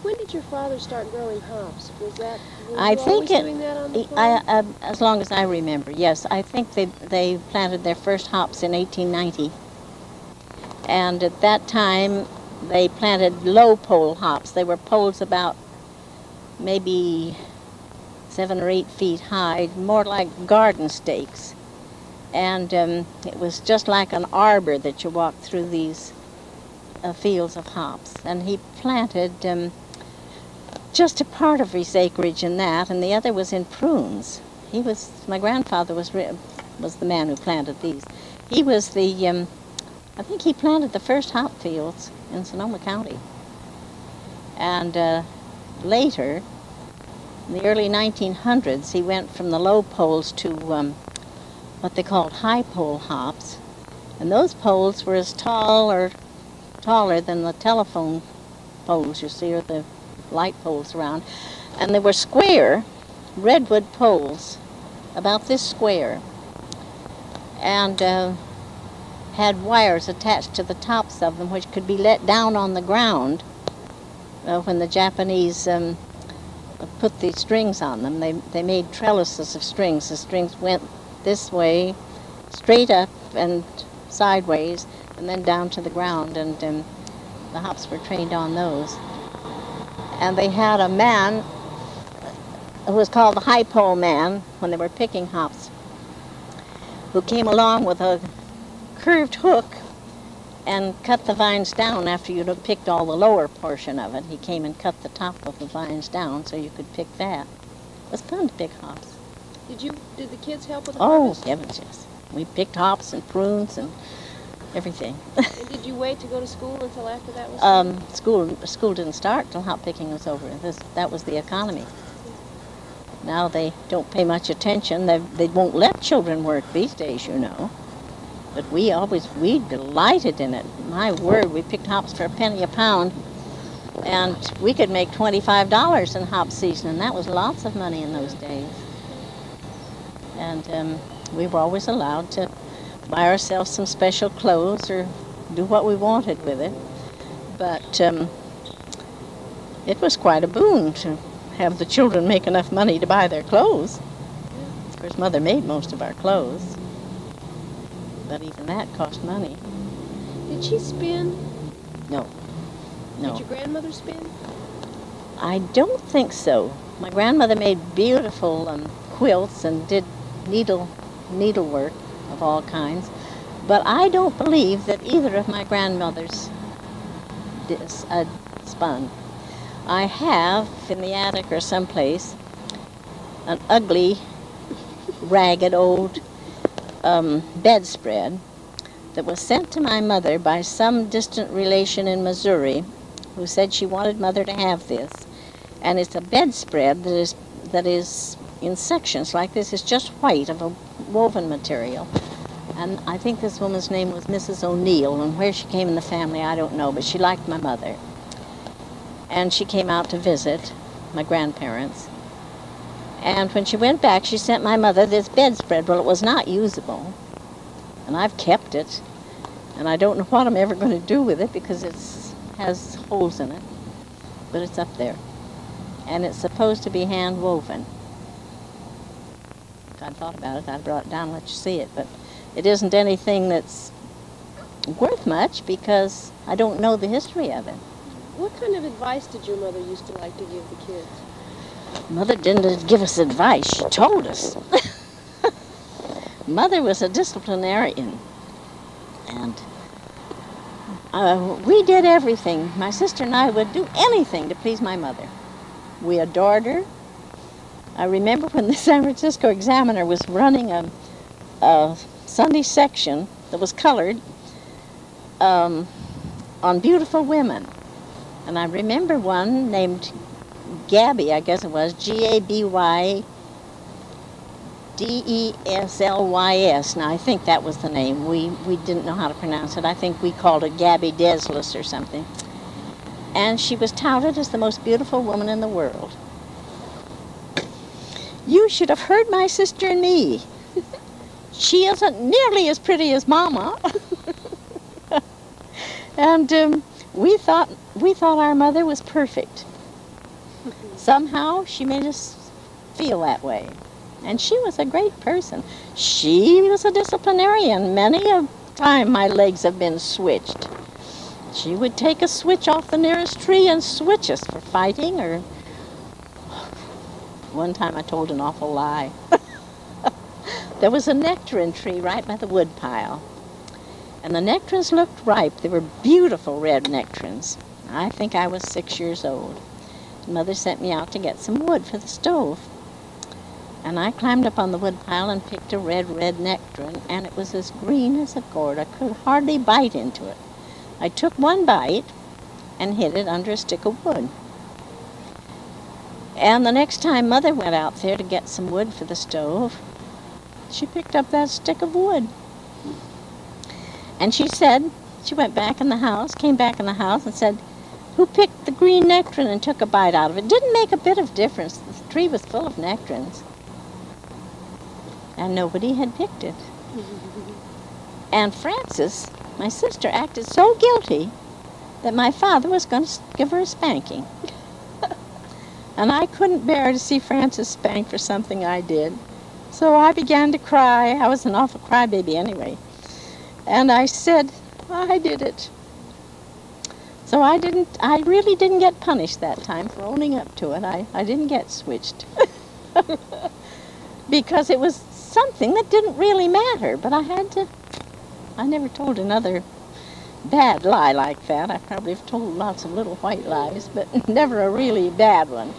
When did your father start growing hops? Was that, were I you think always doing that on the farm? as long as I remember, yes. I think they planted their first hops in 1890. And at that time, they planted low pole hops. They were poles about maybe 7 or 8 feet high, more like garden stakes. And it was just like an arbor that you walked through these fields of hops. And he planted just a part of his acreage in that, and the other was in prunes. My grandfather was the man who planted these. He was I think he planted the first hop fields in Sonoma County. And later, in the early 1900s, he went from the low poles to what they called high pole hops. And those poles were as tall or taller than the telephone poles you see, or the light poles around. And they were square redwood poles, about this square. And had wires attached to the tops of them, which could be let down on the ground when the Japanese put these strings on them. They made trellises of strings. The strings went this way, straight up and sideways, and then down to the ground, and the hops were trained on those. And they had a man who was called the high pole man when they were picking hops, who came along with a curved hook and cut the vines down after you'd have picked all the lower portion of it. He came and cut the top of the vines down so you could pick that. It was fun to pick hops. Did the kids help with the Oh, harvest? heavens, yes. We picked hops and prunes and everything. And did you wait to go to school until after that was School didn't start till hop picking was over. That was the economy. Now they don't pay much attention. They won't let children work these days, you know. But we delighted in it. My word, we picked hops for a penny a pound, and we could make $25 in hop season, and that was lots of money in those days. And we were always allowed to buy ourselves some special clothes or do what we wanted with it. But it was quite a boon to have the children make enough money to buy their clothes. Of course, Mother made most of our clothes, but even that cost money. Did she spin? No. Did your grandmother spin? I don't think so. My grandmother made beautiful quilts and did needlework of all kinds, but I don't believe that either of my grandmothers spun. I have in the attic or someplace an ugly, ragged old bedspread that was sent to my mother by some distant relation in Missouri who said she wanted Mother to have this. And it's a bedspread that is in sections like this. It's just white of a woven material. And I think this woman's name was Mrs. O'Neill, and where she came in the family I don't know, but she liked my mother. And she came out to visit my grandparents. And when she went back, she sent my mother this bedspread. Well, it was not usable, and I've kept it, and I don't know what I'm ever going to do with it because it has holes in it, but it's up there. And it's supposed to be hand woven. If I'd thought about it, I'd brought it down and let you see it, but it isn't anything that's worth much because I don't know the history of it. What kind of advice did your mother used to like to give the kids? Mother didn't give us advice, she told us. Mother was a disciplinarian, and we did everything. My sister and I would do anything to please my mother. We adored her. I remember when the San Francisco Examiner was running a Sunday section that was colored on beautiful women. And I remember one named Gabby, I guess it was, GabydesLys. Now, I think that was the name. We didn't know how to pronounce it. I think we called it Gabby Deslys or something. And she was touted as the most beautiful woman in the world. You should have heard my sister and me. She isn't nearly as pretty as Mama. And we thought our mother was perfect. Somehow she made us feel that way. And she was a great person. She was a disciplinarian. Many a time my legs have been switched. She would take a switch off the nearest tree and switch us for fighting, or one time I told an awful lie. There was a nectarine tree right by the wood pile, and the nectarines looked ripe. They were beautiful red nectarines. I think I was 6 years old. Mother sent me out to get some wood for the stove. And I climbed up on the wood pile and picked a red nectarine, and it was as green as a gourd. I could hardly bite into it. I took one bite and hid it under a stick of wood. And the next time Mother went out there to get some wood for the stove, she picked up that stick of wood. And she said, she went back in the house, came back in the house and said, "Who picked the green nectarine and took a bite out of it?" Didn't make a bit of difference. The tree was full of nectarines. And nobody had picked it. And Frances, my sister, acted so guilty that my father was going to give her a spanking. And I couldn't bear to see Frances spanked for something I did. So I began to cry. I was an awful crybaby anyway. And I said, "I did it." So I really didn't get punished that time for owning up to it. I didn't get switched. Because it was something that didn't really matter, but I never told another bad lie like that. I probably have told lots of little white lies, but never a really bad one.